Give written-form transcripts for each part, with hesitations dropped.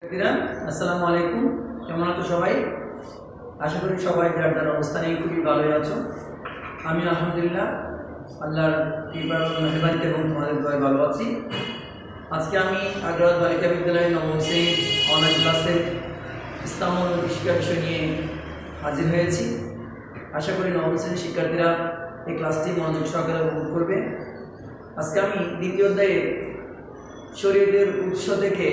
আসসালামু আলাইকুম, কেমন আছো সবাই? আশা করি সবাই যার যার অবস্থানে খুবই ভালোই আছো। আমি আলহামদুলিল্লাহ আল্লাহর কৃপার মেহরবানিতে এবং তোমাদের দোয়ায় ভালো আছি। আজকে আমি আগ্রাবাদ বালিকা বিদ্যালয়ে নবম শ্রেণীর অনলাইন ক্লাসের ইসলাম ও শিক্ষা বিষয় নিয়ে হাজির হয়েছি। আশা করি নবম শ্রেণীর শিক্ষার্থীরা এই ক্লাসটি মনোযোগ সহকারে উপভোগ করবে। আজকে আমি দ্বিতীয় অধ্যায়ে শরীয়তের উৎস থেকে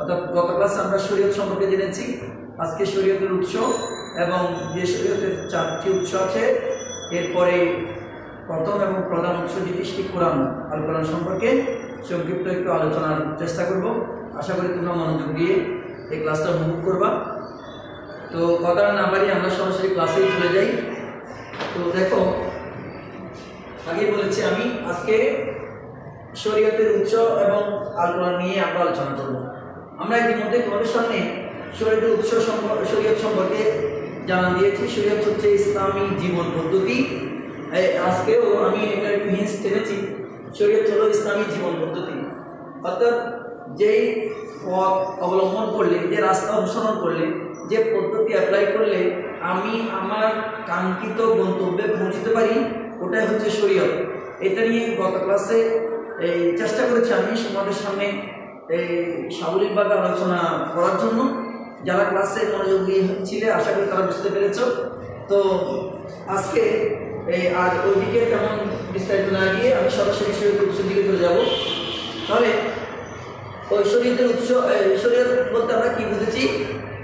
অর্থাৎ গত ক্লাসে আমরা শরীয়ত সম্পর্কে জেনেছি। আজকে শরীয়তের উৎস এবং যে শরীয়তের 4টি উৎস আছে, এরপরে প্রথম এবং প্রধান উৎস যেটি সেটি কোরআন, আল কোরআন সম্পর্কে সংক্ষিপ্ত একটু আলোচনার চেষ্টা করব। আশা করি তোমরা মনোযোগ দিয়ে এই ক্লাসটা উপভোগ করবা। তো কথা না বাড়িয়ে আমরা সরাসরি ক্লাসেই চলে যাই। তো দেখো, আগেই বলেছি আমি আজকে শরীয়তের উৎস এবং আল কোরআন নিয়ে আমরা আলোচনা করব। আমরা ইতিমধ্যে তোমাদের সামনে শরীয়তের উৎস শরীয়ত সম্পর্কে জানা দিয়েছি। শরীয়ত হচ্ছে ইসলামী জীবন পদ্ধতি। আজকেও আমি এটা একটু হিন্টস টেনেছি। শরীয়ত হলো ইসলামী জীবন পদ্ধতি, অর্থাৎ যেই পথ অবলম্বন করলে, যে রাস্তা অনুসরণ করলে, যে পদ্ধতি অ্যাপ্লাই করলে আমি আমার কাঙ্ক্ষিত গন্তব্যে পৌঁছতে পারি, ওটাই হচ্ছে শরীয়ত। এটা নিয়ে গত ক্লাসে চেষ্টা করেছি আমি তোমাদের সামনে এই সাবলীলভাবে আলোচনা করার জন্য। যারা ক্লাসে মনোযোগ দিয়ে ছিলে আশা করি তারা বুঝতে পেরেছ। তো আজকে আর ওইদিকে তেমন বিস্তারিত না গিয়ে আমি সরাসরি শরীয়তের উৎসের দিকে চলে যাব। তাহলে ওই শরীয়তের উৎস, শরীয়ত বলতে আমরা কি বুঝেছি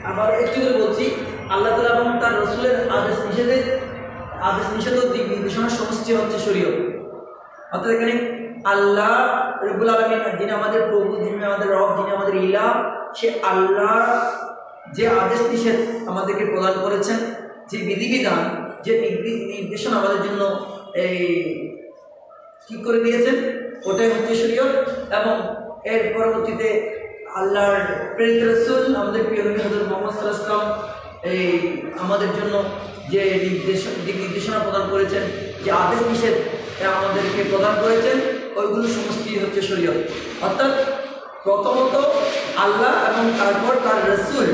আবার একটু করে বলছি। আল্লাহ তাআলা এবং তার রাসূলের আদেশ নিষেধ ও দিক নির্দেশনার সমষ্টি হচ্ছে শরীয়ত। অর্থাৎ এখানে আল্লাহ রব্বুল আলামিন, যিনি আমাদের প্রভু, যিনি আমাদের রব, যিনি আমাদের ইলাহ, সে আল্লাহ যে আদেশ নিষেধ আমাদেরকে প্রদান করেছেন, যে বিধিবিধান, যে নির্দেশনা আমাদের জন্য কি করে দিয়েছেন, ওটাই হচ্ছে শরীয়ত। এবং এর পরবর্তীতে আল্লাহর প্রেরিত রাসূল আমাদের প্রিয় নবী হযরত মুহাম্মদ সাল্লাল্লাহু আলাইহি ওয়াসাল্লাম আমাদের জন্য যে দিক নির্দেশনা প্রদান করেছেন, যে আদেশ নিষেধ আমাদেরকে প্রদান করেছেন, ওইগুলো সমষ্টি হচ্ছে শরীয়ত। অর্থাৎ প্রথমত আল্লাহ এবং তারপর তার রাসূল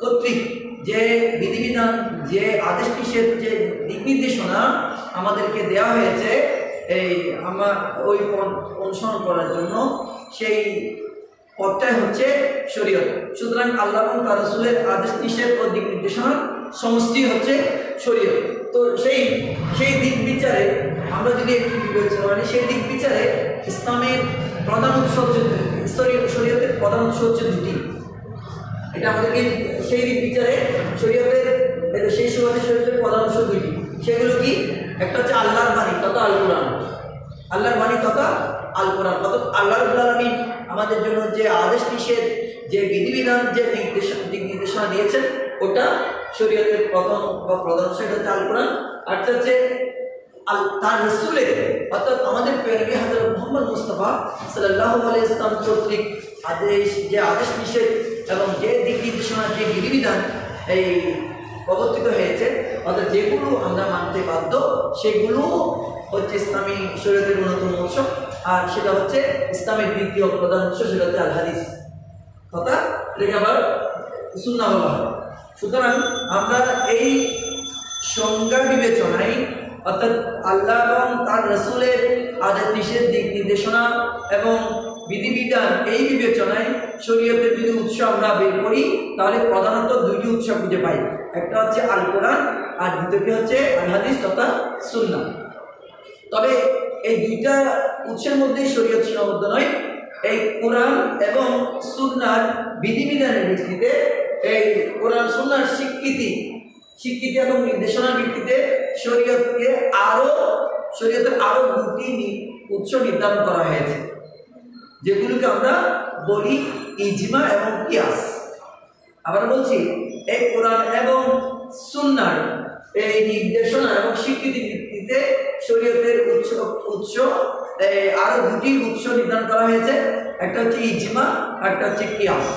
কর্তৃক যে বিধিবিধান, যে আদেশ নিষেধ, যে দিক নির্দেশনা আমাদেরকে দেওয়া হয়েছে আমরা ওই অনুসরণ করার জন্য, সেই পথটাই হচ্ছে শরীয়ত। সুতরাং আল্লাহ এবং তার রাসূলের আদেশ নিষেধ ও দিক নির্দেশনার সমষ্টি হচ্ছে শরীয়ত। তো সেই দিক বিচারে আমরা যদি একটু বিবেচনা করি, সেই দিক বিচারে ইসলামের প্রধান উৎস হচ্ছে, শরীয়তের প্রধান উৎস হচ্ছে দুটি। এটা আমাদেরকে সেই দিক বিচারে শরীয়তের সেই সুবাদে শরীয়তের প্রধান উৎস দুটি। সেগুলো কি? একটা হচ্ছে আল্লাহর বাণী তথা আল কোরআন। আল্লাহর বাণী তথা আল কোরআন, অর্থাৎ আল্লাহ রাব্বুল আলামিন আমাদের জন্য যে আদেশ নিষেধ, যে বিধিবিধান, যে দিক নির্দেশনা দিয়েছেন, ওটা শরীয়তের প্রথম বা প্রধান উৎস হচ্ছে আল কোরআন। আর হচ্ছে তার রাসূলের, অর্থাৎ আমাদের প্রিয় নবী হযরত মুহাম্মদ মুস্তাফা সাল্লাল্লাহু আলাইহি ওয়াসাল্লাম কর্তৃক যে আদেশ নিষেধ এবং যে দিক নির্দেশনা, যে বিধিবিধান প্রবর্তিত হয়েছে, অর্থাৎ যেগুলো আমরা মানতে বাধ্য, সেগুলো হচ্ছে ইসলামী শরীয়তের অন্যতম উৎস। আর সেটা হচ্ছে ইসলামের দ্বিতীয় প্রধান উৎস, সেটা হচ্ছে আল হাদিস তথা এটাকে আবার সুন্নাহ বলা হয়। সুতরাং আমরা এই সংজ্ঞা বিবেচনায়, অর্থাৎ আল্লাহ এবং তার রাসূলের আদেশ নিষেধ, দিক নির্দেশনা এবং বিধিবিধান, এই বিবেচনায় শরীয়তের যদি উৎস আমরা বের করি, তাহলে প্রধানত দুইটি উৎস খুঁজে পাই। একটা হচ্ছে আল কোরআন আর দ্বিতীয়টি হচ্ছে আল হাদিস তথা সুন্নাহ। তবে এই দুইটা উৎসের মধ্যেই শরীয়ত সীমাবদ্ধ নয়। এই কোরআন এবং সুন্নাহর বিধিবিধানের ভিত্তিতে, এই কোরআন সুন্নাহর স্বীকৃতি এবং নির্দেশনার ভিত্তিতে শরীয়তের আরো দুটি উৎস নির্ধারণ করা হয়েছে, যেগুলোকে আমরা বলি ইজমা এবং কিয়াস। আবার বলছি, এই কোরআন এবং সুন্নাহর এই নির্দেশনা এবং স্বীকৃতির ভিত্তিতে শরীয়তের উৎস আরো দুটি উৎস নির্ধারণ করা হয়েছে। একটা হচ্ছে ইজমা, একটা হচ্ছে কিয়াস।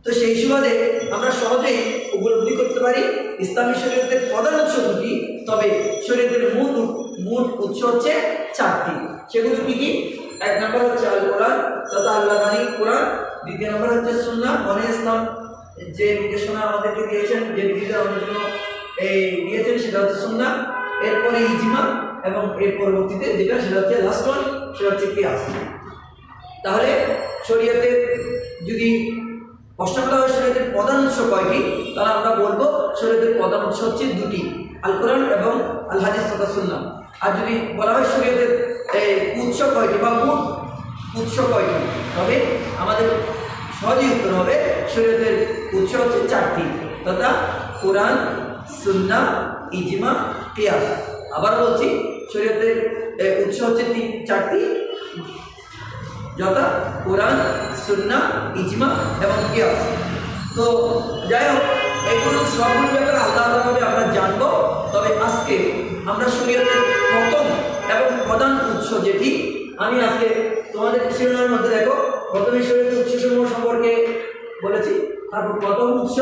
তো সেই সুবাদে আমরা সহজেই উপলব্ধি করতে পারি ইসলামী শরীয়তের প্রধান উৎস দুটি, তবে শরীয়তের মূল উৎস হচ্ছে 4টি। সেগুলো কি কি? এক নম্বর হচ্ছে আল কোরআন তথা আল্লাহর বাণী কোরআন। দ্বিতীয় নম্বর হচ্ছে সুন্নাহ। মনে ইসলাম যে নির্দেশনা আমাদেরকে দিয়েছেন, যে বিধিটা আমাদের জন্য দিয়েছেন সেটা হচ্ছে সুন্নাহ। এরপরে ইজমা এবং এর পরবর্তীতে যেটা সেটা হচ্ছে লাস্ট ওয়ান, সেটা হচ্ছে কিয়াস। তাহলে শরীয়তের যদি প্রশ্ন করা হয় শরীয়তের প্রধান উৎস কয়টি, তাহলে আমরা বলবো শরীয়তের প্রধান উৎস হচ্ছে দুটি, আল কোরআন এবং আল হাদিস তথা সুন্নাহ। আর যদি বলা হয় শরীয়তের উৎস কয়টি বা মূল উৎস কয়টি, তবে আমাদের সহজেই উত্তর হবে শরীয়তের উৎস হচ্ছে চারটি, তথা কোরআন, সুন্নাহ, ইজমা, কিয়াস। আবার বলছি শরীয়তের উৎস হচ্ছে চারটি, যথা কোরআন, সুন্নাহ, ইজমা এবং কিয়াস। তো যাই হোক, এগুলো সবগুলো ব্যাপারে আলাদা আলাদাভাবে আমরা জানবো। তবে আজকে আমরা শরীয়তের প্রথম এবং প্রধান উৎস যেটি, আমি আজকে তোমাদের শিরোনামের মধ্যে দেখো, প্রথমে শরীয়তের উৎসসমূহ সম্পর্কে বলেছি, তারপর প্রথম উৎস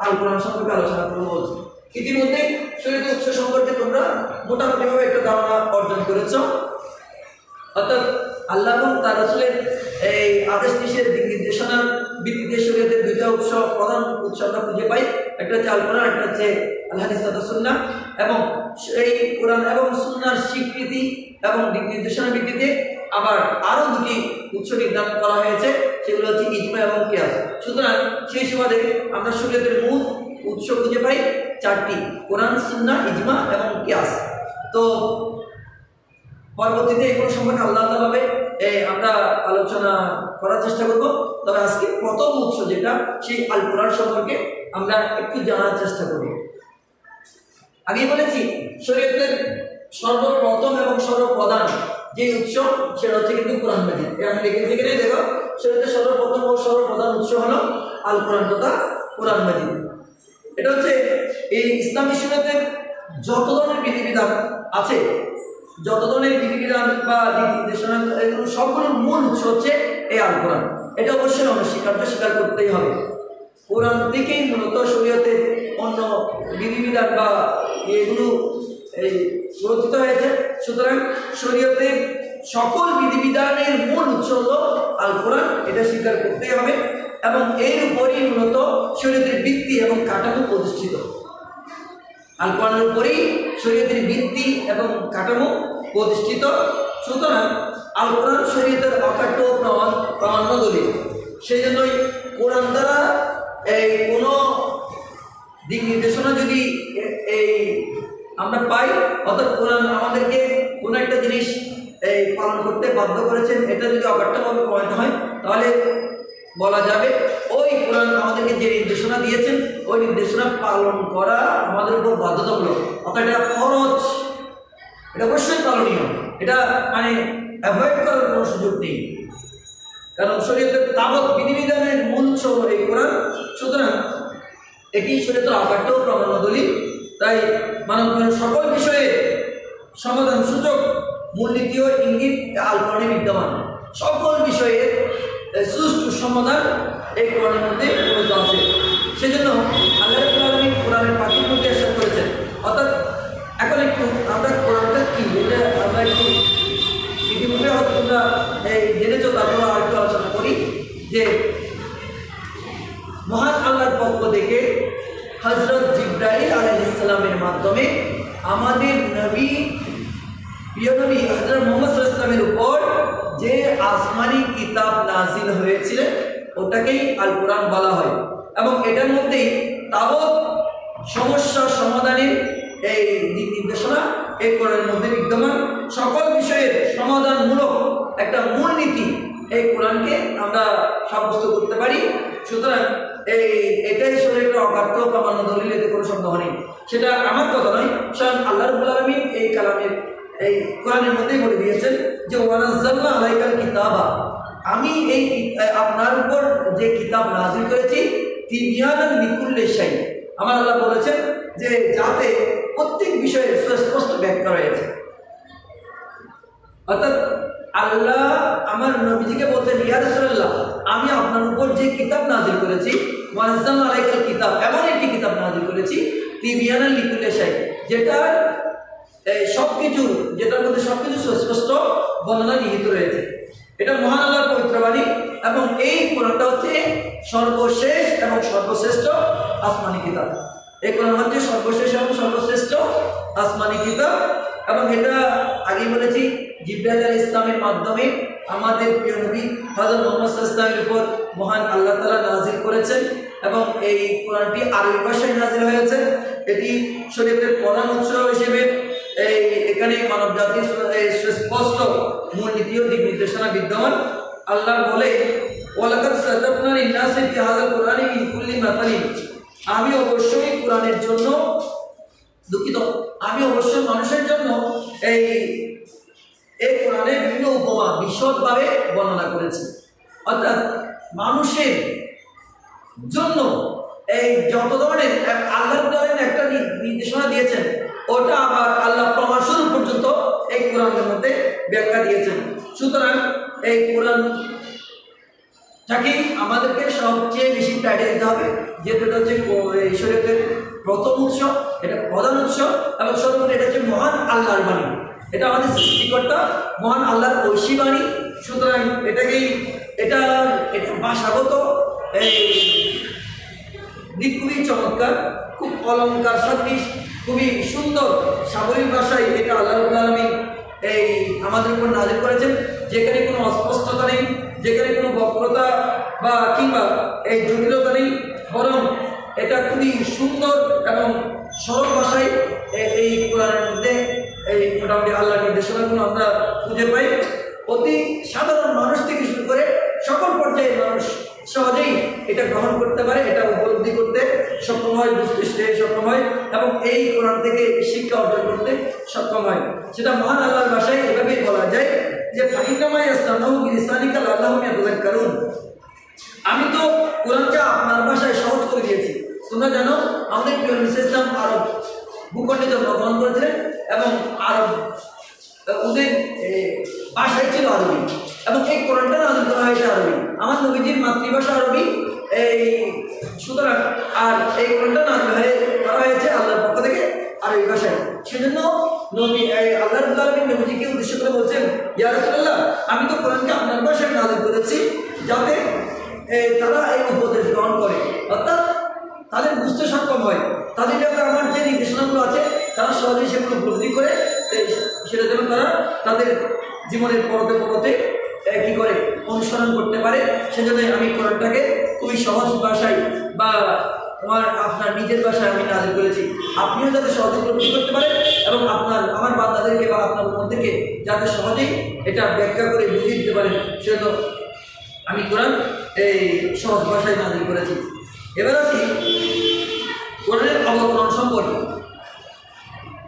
আল কোরআন সম্পর্কে আলোচনা করবো বলছি। ইতিমধ্যে শরীয়তের উৎস সম্পর্কে তোমরা মোটামুটিভাবে একটা ধারণা অর্জন করেছ। অর্থাৎ আল্লাহ এবং তার রাসূলের এই আদেশ নিষেধ দিক নির্দেশনার ভিত্তিতে শরীয়তের দুইটা উৎস, প্রধান উৎস আমরা খুঁজে পাই। একটা হচ্ছে আল কোরআন, একটা হচ্ছে আল হাদিস তথা সুন্নাহ। এবং এই কোরআন এবং সুন্নাহর স্বীকৃতি এবং দিক নির্দেশনার ভিত্তিতে আবার আরও দুটি উৎস নির্ধারণ করা হয়েছে, সেগুলো হচ্ছে ইজমা এবং কিয়াস। সুতরাং সেই সুবাদে আমরা শরীয়তের মূল উৎস খুঁজে পাই চারটি, কোরআন, সুন্নাহ, ইজমা এবং কিয়াস। তো পরবর্তীতে এগুলো সম্পর্কে আলাদাভাবে আমরা আলোচনা করার চেষ্টা করব। তবে আজকে প্রথম উৎস যেটা, সেই আল কোরআন সম্পর্কে আমরা একটু জানার চেষ্টা করব। আগে বলেছি শরীয়তের সর্বপ্রথম এবং সর্বপ্রধান যে উৎস সেটা হচ্ছে কিন্তু কোরআন মাজিদ। আমি লিখে থেকে দেখো, শরীয়তের সর্বপ্রথম ও সর্বপ্রধান উৎস হলো আল কোরআন তথা কোরআন মাজিদ। এটা হচ্ছে এই ইসলামী শরীয়তের যত ধরনের বিধিবিধান আছে, যত ধরনের বিধিবিধান বা দিক নির্দেশনা, এগুলো সবগুলোর মূল উৎস হচ্ছে এই আল কোরআন। এটা অবশ্যই অনস্বীকার্য, স্বীকার করতেই হবে। কোরআন থেকেই মূলত শরীয়তের অন্য বিধিবিধান বা এগুলো গ্রথিত হয়েছে। সুতরাং শরীয়তের সকল বিধিবিধানের মূল উৎস হল আল কোরআন, এটা স্বীকার করতেই হবে। এবং এর উপরই মূলত শরীয়তের ভিত্তি এবং কাঠামো প্রতিষ্ঠিত। আল কোরআনের উপরেই শরীয়তের ভিত্তি এবং কাঠামো প্রতিষ্ঠিত। সুতরাং আল কোরআন শরীয়তের অকাট্য প্রামাণ্য দলিল। সেই জন্যই কোরআন দ্বারা কোনো দিক নির্দেশনা যদি আমরা পাই, অর্থাৎ কোরআন আমাদেরকে কোনো একটা জিনিস পালন করতে বাধ্য করেছেন, এটা যদি অকাট্যভাবে প্রমাণিত হয়, তাহলে বলা যাবে ওই কোরআন আমাদেরকে যে নির্দেশনা দিয়েছেন ওই নির্দেশনা পালন করা আমাদের উপর বাধ্যতামূলক। অর্থাৎ এটা ফরজ, এটা অবশ্যই পালনীয়, এটা মানে অ্যাভয়েড করার কোনো সুযোগ নেই। কারণ শরীয়তের তাবৎ বিধিবিধানের মূল উৎস হল এই কোরআন। সুতরাং এটি শরীয়তের অকাট্য প্রামাণ্য দলিল। তাই মানব সকল বিষয়ে সমাধান সুযোগ মূলনীতি ও ইঙ্গিত আল কোরআনে বিদ্যমান। সকল বিষয়ে সুষ্ঠু সমাধান এই কোরআনের মধ্যে প্রণীত আছে। সেজন্য আল্লাহ রাব্বুল আলামিন কোরআনের পাখির মধ্যে এরশাদ করেছেন। অর্থাৎ এখন একটু আমরা কোরআনটা কি, এটা আমরা একটু ইতিমধ্যে হয়তো তোমরা জেনেছো, তারপর আর একটু আলোচনা করি যে মহান আল্লাহর পক্ষ থেকে হযরত জিবরাইল আলাইহিস সালামের মাধ্যমে আমাদের নবী, প্রিয় নবী হযরত মুহাম্মদ সাল্লাল্লাহু আলাইহি ওয়াসাল্লামের উপর যে আসমানি কিতাব নাজিল হয়েছিল ওটাকেই আল কোরআন বলা হয়। এবং এটার মধ্যেই তাবৎ সমস্যা সমাধানের এই দিক নির্দেশনা এই কোরআনের মধ্যে বিদ্যমান। সকল বিষয়ের সমাধানমূলক একটা মূলনীতি এই কোরআনকে আমরা সাব্যস্ত করতে পারি। সুতরাং এটাই শরীরের অকাট্য প্রামাণ্য দলিল, এতে কোনো সন্দেহ নেই। সেটা আমার কথা নয়, স্বয়ং আল্লাহ রাব্বুল আলামিন এই কালামের এই কোরআনের মধ্যেই বলে দিয়েছেন যে ওয়ানাজ্জালনা আলাইকাল কিতাবা, আমি এই আপনার উপর যে কিতাব নাযিল করেছি তিবিয়ানান লিকুল্লি শাই। আমার আল্লাহ বলেছেন যে যাতে প্রত্যেক বিষয়ে সুস্পষ্ট ব্যাখ্যা রয়েছে। অর্থাৎ আল্লাহ আমার নবীজিকে বলতেন, ইয়া রাসূলুল্লাহ, আমি আপনার উপর যে কিতাব নাযিল করেছি, ওয়ানাজ্জালনা আলাইকাল কিতাব, এমন একটি কিতাব নাযিল করেছি তিবিয়ানান লিকুল্লি শাই, যেটা যেটার মধ্যে সবকিছু সুস্পষ্ট বর্ণনা নিহিত রয়েছে। এটা মহান আল্লাহর পবিত্র বাণী। এবং এই কোরআনটা হচ্ছে সর্বশেষ এবং সর্বশ্রেষ্ঠ আসমানি কিতাব। এই কোরআন হচ্ছে সর্বশেষ এবং সর্বশ্রেষ্ঠ আসমানি কিতাব, এবং এটা আগেই বলেছি জিবরাইল আলাইহিস সালামের মাধ্যমে আমাদের প্রিয় নবী হযরত মুহাম্মদ সাল্লাল্লাহু আলাইহি ওয়াসাল্লামের উপর মহান আল্লাহ তাআলা নাযিল করেছেন, এবং এই কোরআনটি আরবি ভাষায় নাযিল হয়েছে। এটি শরীয়তের প্রধান উৎস হিসেবে এখানে মানব জাতির স্পষ্ট মূলনীতি ও দিক নির্দেশনা বিদ্যমান। আল্লাহ বলে, ওয়ালাকাদ সাদাকনা লিন-নাসি ফি হাযাল কুরআনি মিন কুল্লি মাতালিন, আমি অবশ্যই কোরআনের জন্য আমি অবশ্যই মানুষের জন্য এই কোরআনের বিভিন্ন উপমা বিশদভাবে বর্ণনা করেছি। অর্থাৎ মানুষের জন্য এই যত ধরনের আল্লাহ একটা নির্দেশনা দিয়েছেন, ওটা আবার আল্লাহ প্রমাণ স্বরূপ পর্যন্ত এই কোরআনের মধ্যে ব্যাখ্যা দিয়েছেন। সুতরাং এই কোরআনটাকে আমাদেরকে সবচেয়ে বেশি প্রায়োরিটি দিতে হবে, যেহেতু এটা হচ্ছে শরীয়তের প্রথম উৎস, এটা প্রধান উৎস, এবং সর্বোপরি এটা হচ্ছে মহান আল্লাহর বাণী, এটা আমাদের সৃষ্টিকর্তা মহান আল্লাহর ঐশী বাণী। সুতরাং এটা ভাষাগত দিক খুবই চমৎকার, খুব অলঙ্কার সদৃশ, খুবই সুন্দর সাবলীল ভাষায় এটা আল্লাহ রাব্বুল আলামিন আমাদের উপর নাযিল করেছেন, যেখানে কোনো অস্পষ্টতা নেই, যেখানে কোনো বক্রতা বা কিংবা জটিলতা নেই, বরং এটা খুবই সুন্দর এবং সরল ভাষায় এই কোরআনের মধ্যে মোটামুটি আল্লাহর নির্দেশনাগুলো আমরা খুঁজে পাই। অতি সাধারণ মানুষ থেকে শুরু করে সকল পর্যায়ের মানুষ সহজেই এটা গ্রহণ করতে পারে, এটা উপলব্ধি করতে সক্ষম হয়, বুঝতে সক্ষম হয়, এবং এই কোরআন থেকে শিক্ষা অর্জন করতে সক্ষম হয়। সেটা মহান আল্লাহর ভাষায় এভাবেই বলা যায় যে ফাইন্নামা ইয়াসসারনাহু বিলিসানিকা লাআল্লাহুম ইয়াতাযাক্কারুন, আমি তো কোরআনকে আপনার ভাষায় সহজ করে দিয়েছি। তোমরা জানো আমাদের প্রিয় নবী সাল্লাল্লাহু আলাইহি ওয়াসাল্লাম আরব ভূখণ্ডে জন্মগ্রহণ করেছিলেন, এবং আরব ওদের ভাষাই ছিল আরবি, এবং এই কোরআনটা নাযিল করা হয়েছে আরবি। আমার নবীজির মাতৃভাষা আরবি, সুতরাং আর এই কোরআনটা নাযিল করা হয়েছে আল্লাহর পক্ষ থেকে আরবি ভাষায়। সেজন্য নবী আল্লাহ রাব্বুল আলামিন নবীজিকে উদ্দেশ্য করে বলছেন, ইয়া রাসূলুল্লাহ, আমি তো কোরআনকে আপনার ভাষায় নাযিল করেছি যাতে তারা এই উপদেশ গ্রহণ করে, অর্থাৎ তাদের বুঝতে সক্ষম হয়, তাদের ব্যাপারে আমার যে নির্দেশনাগুলো আছে তারা সহজেই সেগুলো উপলব্ধি করে সেটা যেন তারা তাদের জীবনের পরতে পরতে কী করে অনুসরণ করতে পারে। সেজন্যই আমি কোরআনটাকে খুবই সহজ ভাষায় বা আপনার নিজের ভাষায় আমি নাযিল করেছি, আপনিও যাতে সহজে উপলব্ধি করতে পারেন, এবং আমার বান্দাদেরকে বা আপনার মধ্যে যাতে সহজেই এটা ব্যাখ্যা করে বুঝিয়ে দিতে পারেন, সেজন্য আমি কোরআন সহজ ভাষায় নাযিল করেছি। এবার আসি কোরআনের অবতরণ সম্পর্কে।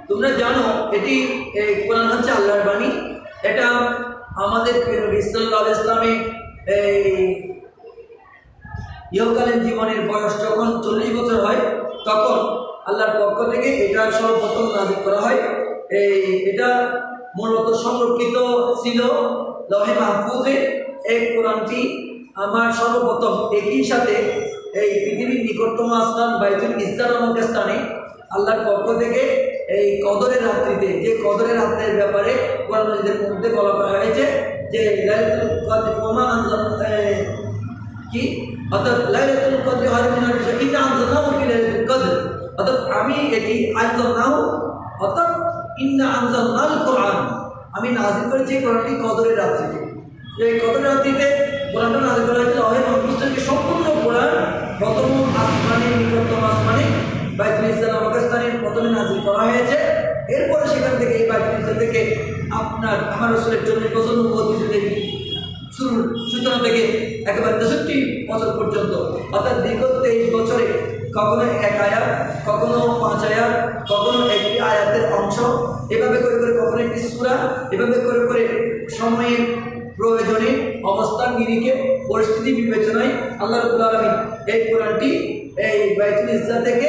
তোমরা জানো এটি কোরআন হচ্ছে আল্লাহর বাণী। এটা আমাদের প্রিয় নবী সাল্লাল্লাহু আলাইহি ওয়াসাল্লামের ইহকালীন জীবনের বয়স যখন 40 বছর হয়, তখন আল্লাহর পক্ষ থেকে এটা সর্বপ্রথম নাযিল করা হয়। এটা মূলত সংরক্ষিত ছিল লৌহে মাহফুজে। এই কোরআনটি আমার সর্বপ্রথম একই সাথে এই পৃথিবীর নিকটতম স্থান বাইতুল ইজ্জা নামক স্থানে আল্লাহর পক্ষ থেকে এই কদরের রাত্রিতে, যে কদরের রাত্রের ব্যাপারে কোরআন মাজিদের মধ্যে বলা হয়েছে যে লাইলাতুল কদর ওমা কি অর্থাৎ লাইলাতুল কদর ইন্না আনজালনাহু ফি লাইলাতুল কদর, অর্থাৎ আমি এটি আনজালনাহু অর্থাৎ ইন্না আনজালনাল কোরআন, আমি নাযিল করেছি কোরআনটি কদরের রাত্রিতে। এই কদরের রাত্রিতে কোরআনটা নাযিল করা হয়েছিল লৌহে মাহফুজ থেকে। সম্পূর্ণ কোরআন প্রথম আসমানে, নিকটতম আসমানে বাইতুল ইজ্জা নামক স্থানে প্রথমে নাযিল করা হয়েছে। এরপরে সেখান থেকে এই বাইতুল ইজ্জা থেকে আমার রাসূলের জন্য বছর সূচনা থেকে একেবারে 63 বছর পর্যন্ত, অর্থাৎ দীর্ঘ 23 বছরে কখনো 1 আয়াত, কখনো 5 আয়াত, কখনো একটি আয়াতের অংশ, এভাবে করে করে কখনো একটি সূরা, এভাবে করে করে সময়ের প্রয়োজনে, অবস্থান নিরিখে, পরিস্থিতি বিবেচনায় আল্লাহ রাব্বুল আলামিন এই কোরআনটি এই বাইতুল ইজ্জা থেকে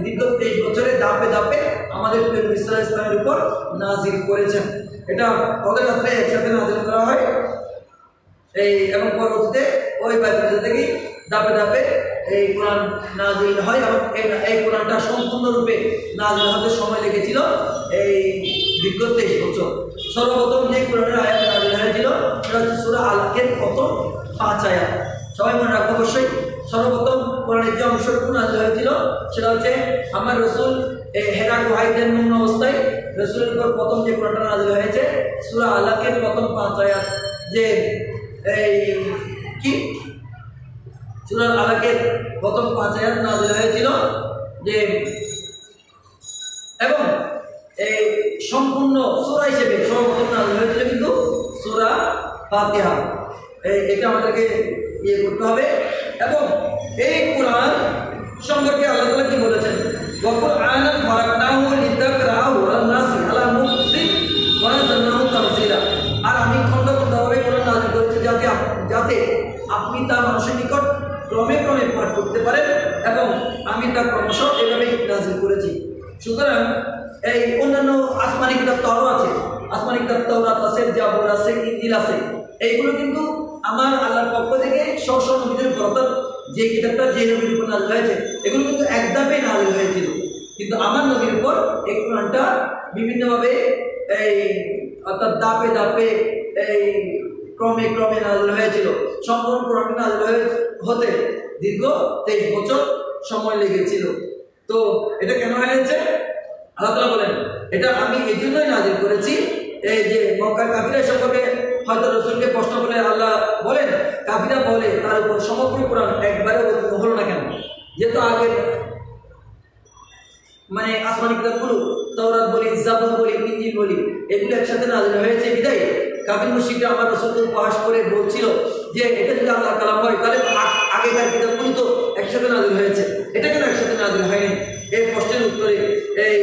দীর্ঘ 23 বছরে ধাপে ধাপে আমাদের নবী সাল্লাল্লাহু আলাইহি ওয়াসাল্লামের উপর নাযিল করেছেন। এটা কদর রাত্রে একসাথে নাযিল করা হয় এবং পরবর্তীতে ওই বাইতুল ইজ্জা থেকে ধাপে ধাপে এই কোরআন নাযিল হয়, এবং এই কোরআনটা সম্পূর্ণরূপে নাযিল হতে সময় লেগেছিল এই দীর্ঘ 23 বছর। সর্বপ্রথম যে কোরআনের আয়াত নাযিল হয়েছিল সেটা হচ্ছে সূরা আলাকের প্রথম 5 আয়াত। সবাই মনে রাখবো অবশ্যই। সর্বপ্রথম কোরআনের যে অংশটুকু নাযিল হয়েছিল সেটা হচ্ছে আমার রাসূল হেরা গুহায় নিম্ন অবস্থায় রাসূলের উপর প্রথম যে কোরআনটা নাযিল হয়েছে সূরা আলাকের প্রথম 5 আয়াত, যে এই কি সূরা আলাকের প্রথম 5 আয়াত নাযিল হয়েছিল, যে এবং এই সম্পূর্ণ সূরা হিসেবে সর্বপ্রথম নাযিল হয়েছিল কিন্তু সূরা ফাতিহা। এটা আমাদেরকে ইয়ে করতে হবে। এবং এই কোরআন সম্পর্কে আল্লাহ তাআলা কি বলেছেন, ওয়া কুরআনান ফারাকনাহু লিতাকরাহু আলান নাসি আলা মুকসিন ওয়া নাযালনাহু তানজিলা। আর আমি খন্ড খণ্ডভাবে কোরআন নাযিল করেছি যাতে আপনি তা মানুষের নিকট ক্রমে ক্রমে পাঠ করতে পারেন, এবং আমি তা ক্রমশ এভাবেই নাযিল করেছি। সুতরাং এই অন্যান্য আসমানি কিতাব তো আরও আছে, আসমানি কিতাব তাওরাত আছে, জাবুর আছে, ইনজিল আছে, এইগুলো কিন্তু আমার আল্লাহর পক্ষ থেকে স্ব নবীদের উপর, অর্থাৎ যে কিতাবটা যে নবীর উপর নাযিল হয়েছে এগুলো কিন্তু এক ধাপে নাযিল হয়েছিল। কিন্তু আমার নবীর উপর এই কোরআনটা বিভিন্নভাবে এই অর্থাৎ ধাপে ধাপে এই ক্রমে ক্রমে নাযিল হয়েছিল। সম্পূর্ণ কোরআনটা নাযিল হতে দীর্ঘ 23 বছর সময় লেগেছিল। তো এটা কেন হয়েছে? আল্লাহ তাআলা বলেন এটা আমি এই জন্যই নাযিল করেছি, এই যে মক্কার কাফিরা সম্পর্কে হয়তো রাসূলকে প্রশ্ন করলে আল্লাহ বলেন কাফিরা বলে তার উপর সমগ্র কোরআন একবারে অবতীর্ণ হলো না কেন, যেহেতু আগের মানে আসমানি কিতাবগুলো তাওরাত বলি, জাবুর বলি, ইনজিল বলি এগুলো একসাথে নাযিল হয়েছে বিদায় কাফির মুশরিকরা আমার রাসূলকে উপহাস করে বলছিল যে এটা যদি আল্লাহর কালাম হয় তাহলে আগেকার কিতাবগুলো তো একসাথে নাযিল হয়েছে, এটা কেন একসাথে নাযিল হয়নি? এই প্রশ্নের উত্তরে এই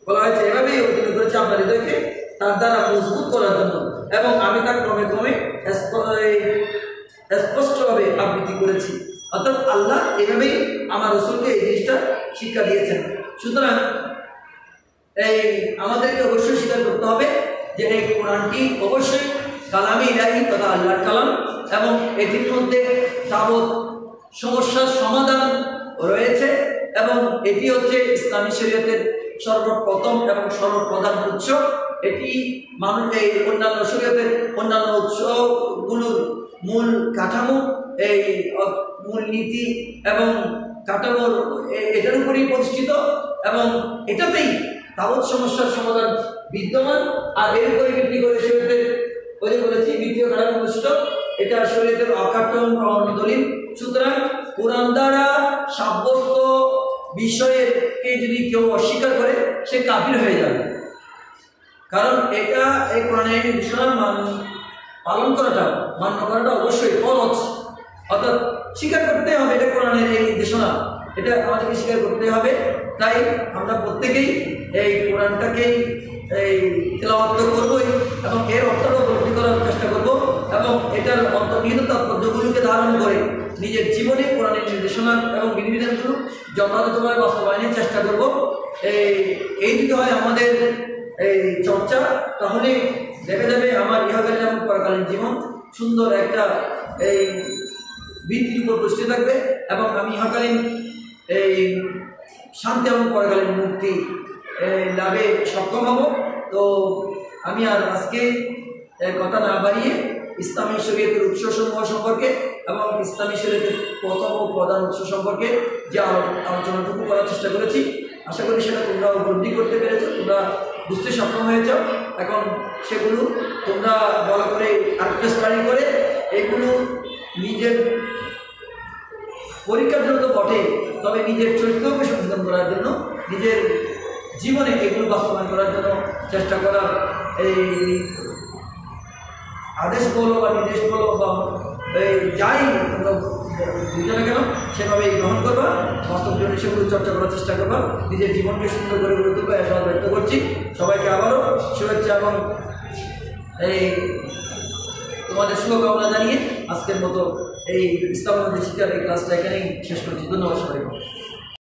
বলা হয়েছে এভাবেই অবতীর্ণ করেছে আপনার হৃদয়কে তার দ্বারা মজবুত করার জন্য, এবং আমি তা ক্রমে ক্রমে স্পষ্টভাবে আবৃত্তি করেছি। অর্থাৎ আল্লাহ এভাবেই আমার রাসূলকে এই জিনিসটা শিক্ষা দিয়েছেন। সুতরাং এই আমাদেরকে অবশ্যই স্বীকার করতে হবে যে এই কোরআনটি অবশ্যই কালামে ইলাহি তথা আল্লাহর কালাম, এবং এটির মধ্যে যাবত সমস্যার সমাধান রয়েছে, এবং এটি হচ্ছে ইসলামী শরীয়তের সর্বপ্রথম এবং সর্বপ্রধান উৎস। এটি মানুষ এই অন্যান্য শরীয়তের অন্যান্য উৎসগুলোর মূল কাঠামো, এই মূল নীতি এবং কাঠামোর এটার উপরেই প্রতিষ্ঠিত, এবং এটাতেই তাবৎ সমস্যার সমাধান বিদ্যমান। আর এর উপরে ভিত্তি করে শরীয়তের ওই যে বলেছি দ্বিতীয় কাঠামো প্রতিষ্ঠিত, এটা শরীয়তের অকাট্য প্রমাণ দলিল। সুতরাং কোরআন দ্বারা সাব্যস্ত বিষয়েরকে যদি কেউ অস্বীকার করে সে কাফির হয়ে যাবে, কারণ এটা এই কোরআনের নির্দেশনা পালন করাটা মান্য করাটা অবশ্যই ফরজ, অর্থাৎ স্বীকার করতে হবে এটা কোরআনের এই নির্দেশনা, এটা আমাদেরকে স্বীকার করতে হবে। তাই আমরা প্রত্যেকেই এই কোরআনটাকেই এই তেলাওয়াত করবই, এবং এর অর্থটা উপলব্ধি করার চেষ্টা করব, এবং এটার অন্তর্নিহিত তাৎপর্যগুলোকে ধারণ করে নিজের জীবনে কোরআনের নির্দেশনা এবং বিধিবিধানগুলো যথাযথভাবে বাস্তবায়নের চেষ্টা করব। এই যদি হয় আমাদের এই চর্চা, তাহলে দেখা যাবে আমার ইহকালীন এবং পরকালীন জীবন সুন্দর একটা এই ভিত্তির উপর প্রতিষ্ঠিত থাকবে, এবং আমি ইহকালীন এই শান্তি এবং পরকালীন মুক্তি লাভে সক্ষম হব। তো আমি আর আজকে কথা না বাড়িয়ে ইসলামী শরীয়তের উৎসসমূহ সম্পর্কে এবং ইসলামী শরীয়তের প্রথম ও প্রধান উৎস সম্পর্কে যে আলোচনাটুকু করার চেষ্টা করেছি, আশা করি সেটা তোমরা উপলব্ধি করতে পেরেছো, তোমরা বুঝতে সক্ষম হয়েছ। এখন সেগুলো তোমরা ভালো করে আরেকটু স্টাডি করে এগুলো নিজের পরীক্ষার জন্য তো বটে, তবে নিজের চরিত্রকে সংশোধন করার জন্য, নিজের জীবনে এগুলো বাস্তবায়ন করার জন্য চেষ্টা করার এই আদেশ বলো বা নির্দেশ বলো বা যাই তোমরা বুঝে না কেন সেভাবে গ্রহণ করবা, বাস্তব জীবনে সেগুলো চর্চা করার চেষ্টা করবা, নিজের জীবনকে সুন্দর করে গড়ে তুলবা। এসব ব্যক্ত করছি সবাইকে আবারও শুভেচ্ছা এবং এই তোমাদের শুভকামনা জানিয়ে আজকের মতো এই ইসলাম শিক্ষার এই ক্লাসটা এখানেই শেষ করছি। ধন্যবাদ সবাইকে।